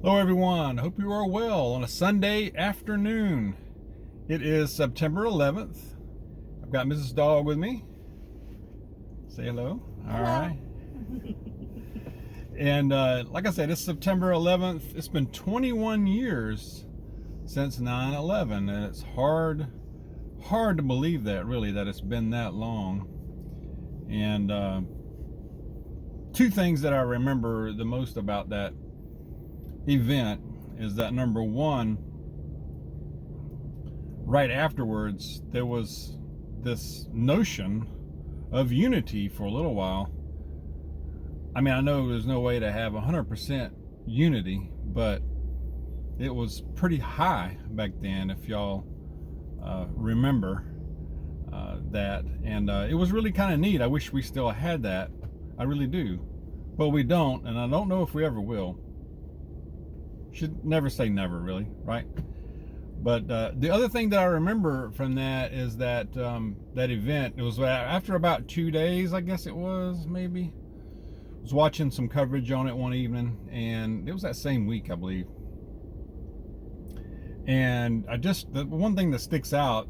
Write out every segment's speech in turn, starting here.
Hello everyone, hope you are well on a Sunday afternoon. It is September 11th. I've got Mrs. Dawg with me. Say hello. Hello. All right. And like I said, it's September 11th. It's been 21 years since 9/11, and it's hard to believe that, really, that it's been that long. And two things that I remember the most about that event is that, number one, right afterwards there was this notion of unity for a little while. I mean, I know there's no way to have 100% unity, but it was pretty high back then, if y'all remember that. And it was really kind of neat. I wish we still had that. I really do. But we don't, and I don't know if we ever will. Should never say never, really, right? But the other thing that I remember from that is that that event, it was after about 2 days, I guess it was, maybe. I was watching some coverage on it one evening, and it was that same week, I believe. And the one thing that sticks out,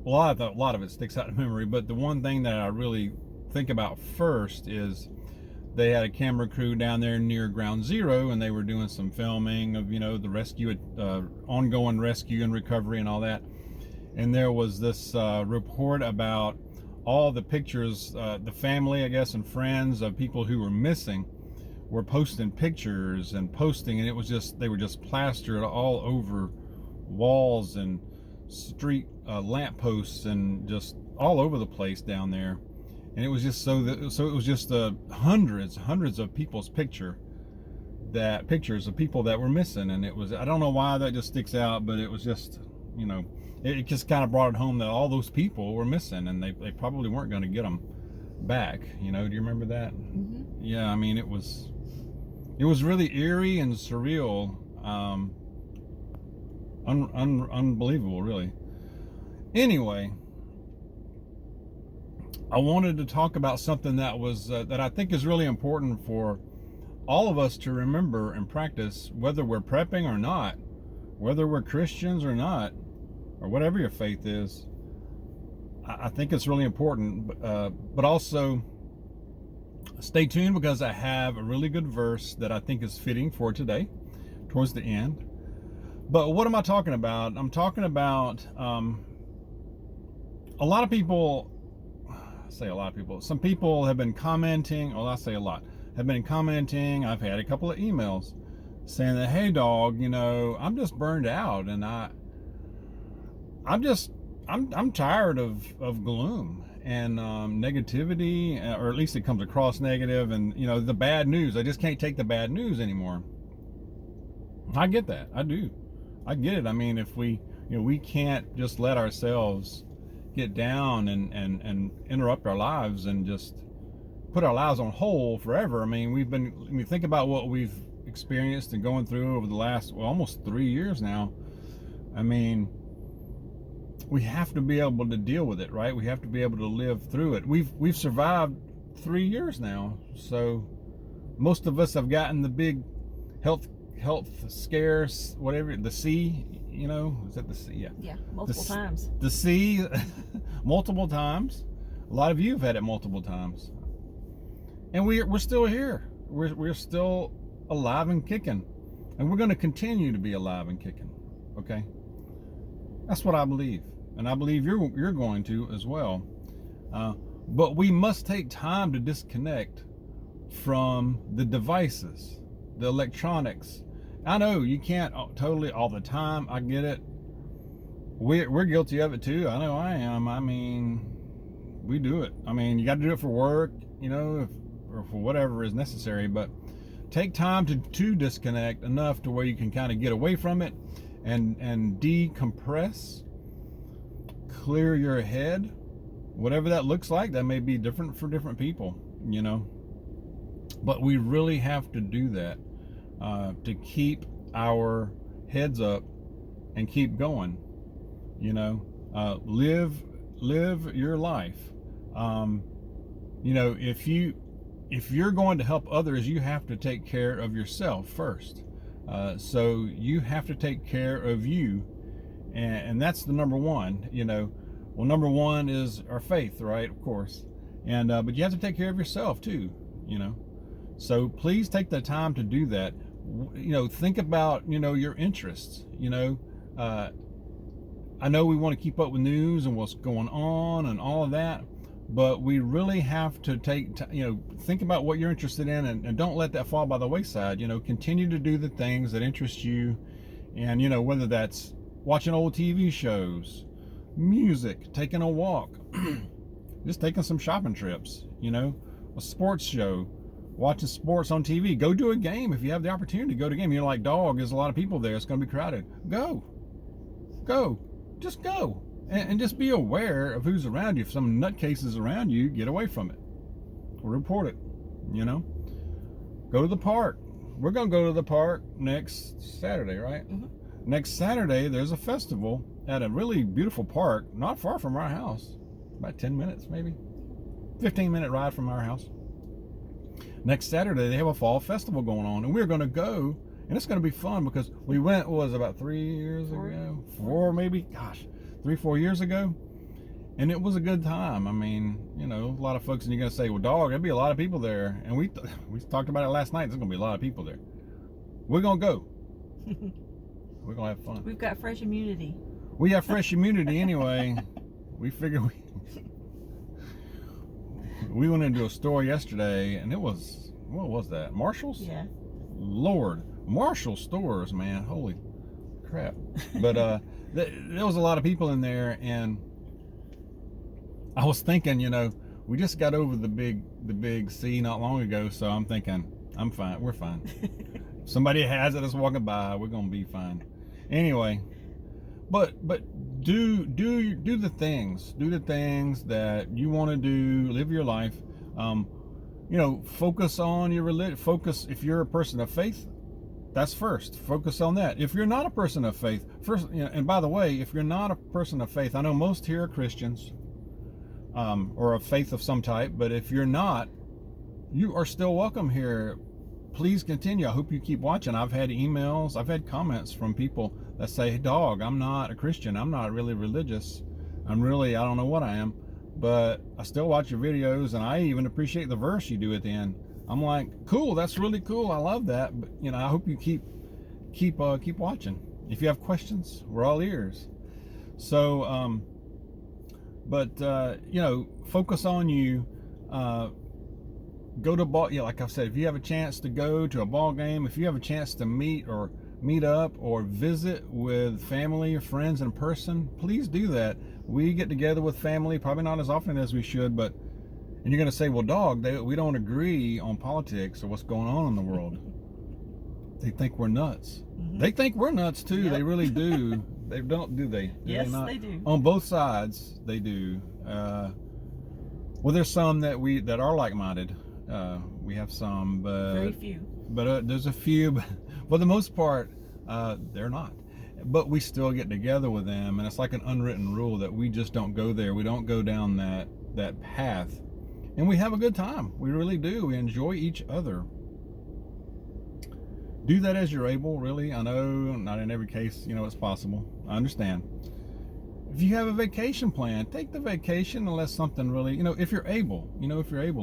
a lot of it sticks out in memory, but the one thing that I really think about first is they had a camera crew down there near Ground Zero, and they were doing some filming of, the rescue, ongoing rescue and recovery and all that. And there was this report about all the pictures, the family, I guess, and friends of people who were missing were posting pictures and posting, and it was just, they were just plastered all over walls and street lampposts and just all over the place down there. And it was just so it was just hundreds of people's pictures of people that were missing. And it was, I don't know why that just sticks out, but it was just, it just kind of brought it home that all those people were missing, and they probably weren't going to get them back. Do you remember that? Mm-hmm. Yeah, I mean, it was really eerie and surreal, unbelievable, really. Anyway, I wanted to talk about something that was that I think is really important for all of us to remember and practice, whether we're prepping or not, whether we're Christians or not, or whatever your faith is. I think it's really important, but also stay tuned, because I have a really good verse that I think is fitting for today, towards the end. But what am I talking about? I'm talking about a lot of people. Some people have been commenting, well, I say a lot, have been commenting. I've had a couple of emails saying that, hey, Dawg, I'm just burned out, and I'm tired of gloom and negativity, or at least it comes across negative, and the bad news. I just can't take the bad news anymore. I get that. I do. I get it. I mean, if we can't just let ourselves get down and interrupt our lives and just put our lives on hold forever. I mean, think about what we've experienced and going through over the last, almost 3 years now. I mean, we have to be able to deal with it, right? We have to be able to live through it. We've survived 3 years now, so most of us have gotten the big health scares, whatever, the C. Is that the C? Yeah. Yeah, multiple times. The C, multiple times. A lot of you have had it multiple times, and we're still here. We're still alive and kicking, and we're going to continue to be alive and kicking. Okay, that's what I believe, and I believe you're going to as well. But we must take time to disconnect from the devices, the electronics. I know you can't totally all the time. I get it. We're guilty of it too. I know I am. I mean, we do it. I mean, you got to do it for work, or for whatever is necessary. But take time to disconnect enough to where you can kind of get away from it and decompress, clear your head, whatever that looks like. That may be different for different people, But we really have to do that. To keep our heads up and keep going, live your life. If you're going to help others, you have to take care of yourself first. So you have to take care of you, and that's the number one. Well, number one is our faith, right? Of course, and but you have to take care of yourself too. So please take the time to do that. Think about your interests. I know we want to keep up with news and what's going on and all of that, but we really have to think about what you're interested in, and don't let that fall by the wayside. Continue to do the things that interest you, and whether that's watching old TV shows, music, taking a walk, just taking some shopping trips, a sports show, watching sports on TV. Go do a game if you have the opportunity. Go to a game. You're like, dog, there's a lot of people there. It's going to be crowded. Go. Just go. And just be aware of who's around you. If some nutcases around you, get away from it. Or report it. Go to the park. We're going to go to the park next Saturday, right? Mm-hmm. Next Saturday, there's a festival at a really beautiful park, not far from our house. About 10 minutes, maybe. 15-minute ride from our house. Next Saturday, they have a fall festival going on, and we're going to go, and it's going to be fun because we went, about 3 years ago? 4 maybe? Gosh, 3-4 years ago. And it was a good time. I mean, a lot of folks, and you're going to say, well, dog, there'll be a lot of people there. And we talked about it last night. There's going to be a lot of people there. We're going to go. We're going to have fun. We've got fresh immunity. We have fresh immunity anyway. We figured we went into a store yesterday, and it was, what was that? Marshall's? Yeah. Lord, Marshall stores, man. Holy crap. But there was a lot of people in there, and I was thinking, we just got over the big C not long ago, so I'm thinking, I'm fine. We're fine. Somebody has it that's walking by, we're gonna be fine. Anyway, but do the things. Do the things that you want to do. Live your life. Focus on your religion. Focus, if you're a person of faith, that's first. Focus on that. If you're not a person of faith, first, and by the way, if you're not a person of faith, I know most here are Christians, or of faith of some type, but if you're not, you are still welcome here. Please continue. I hope you keep watching. I've had emails, I've had comments from people that say, hey, dog, I'm not a Christian. I'm not really religious. I don't know what I am, but I still watch your videos, and I even appreciate the verse you do at the end. I'm like, cool, that's really cool. I love that. But, I hope you keep watching. If you have questions, we're all ears. So, focus on you. Go to ball. Yeah, like I said, if you have a chance to go to a ball game, if you have a chance to meet up or visit with family or friends in person, please do that. We get together with family, probably not as often as we should, and you're going to say, well, dog, we don't agree on politics or what's going on in the world. They think we're nuts. Mm-hmm. They think we're nuts too. Yep. They really do. They don't, do they? Yes, they not? They do. On both sides, they do. Well, there's some that are like-minded. We have some, but very few. But there's a few, but for the most part, they're not. But we still get together with them, and it's like an unwritten rule that we just don't go there. We don't go down that path, and we have a good time. We really do. We enjoy each other. Do that as you're able, really. I know not in every case, it's possible. I understand. If you have a vacation plan, take the vacation unless something really, if you're able,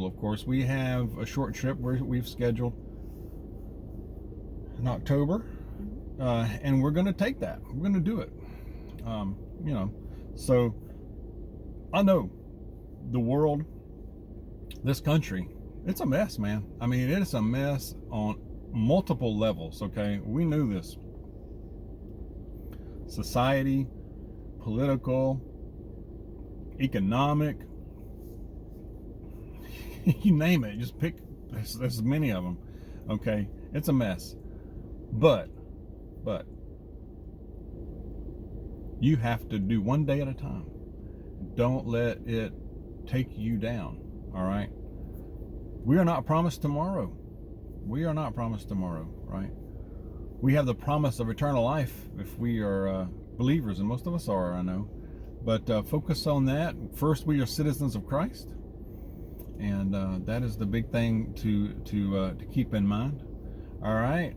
of course. We have a short trip we've scheduled in October, and we're going to take that. We're going to do it. So I know the world, this country, it's a mess, man. I mean, it is a mess on multiple levels, okay? We knew this. Society, political, economic, you name it, just pick, there's many of them, okay? It's a mess, but you have to do one day at a time. Don't let it take you down, all right? We are not promised tomorrow. We are not promised tomorrow, right? We have the promise of eternal life if we are believers, and most of us are, I know. But focus on that. First, we are citizens of Christ, and that is the big thing to keep in mind. All right.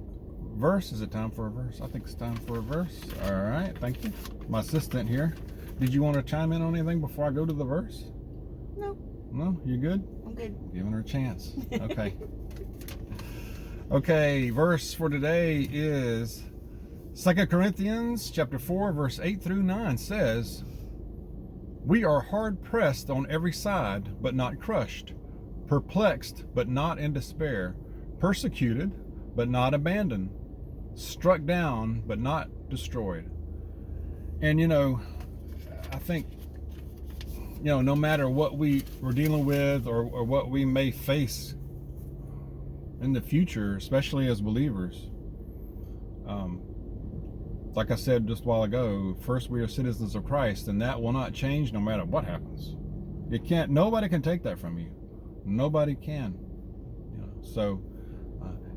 verse? Is it time for a verse? I think it's time for a verse. All right, thank you. My assistant here. Did you want to chime in on anything before I go to the verse? No. No? You good? I'm good. Giving her a chance. Okay. Okay, verse for today is 2 Corinthians chapter 4, verse 8 through 9 says, "We are hard pressed on every side, but not crushed, perplexed, but not in despair, persecuted, but not abandoned, struck down, but not destroyed." And I think, no matter what we were dealing with or what we may face in the future, especially as believers, like I said just a while ago, first we are citizens of Christ, and that will not change no matter what happens. Nobody can take that from you. Nobody can. So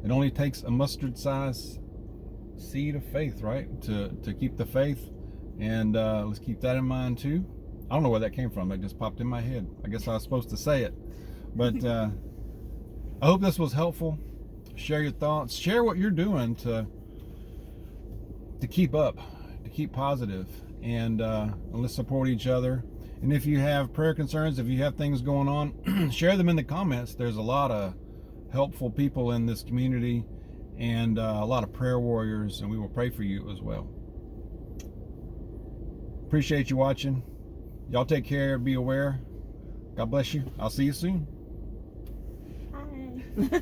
it only takes a mustard size seed of faith, right, to keep the faith. And let's keep that in mind too. I don't know where that came from. It just popped in my head. I guess I was supposed to say it. But I hope this was helpful. Share your thoughts. Share what you're doing to keep up, to keep positive, and let's support each other. And if you have prayer concerns, if you have things going on, share them in the comments. There's a lot of helpful people in this community and a lot of prayer warriors, and we will pray for you as well. Appreciate you watching. Y'all take care. Be aware. God bless you. I'll see you soon. Bye.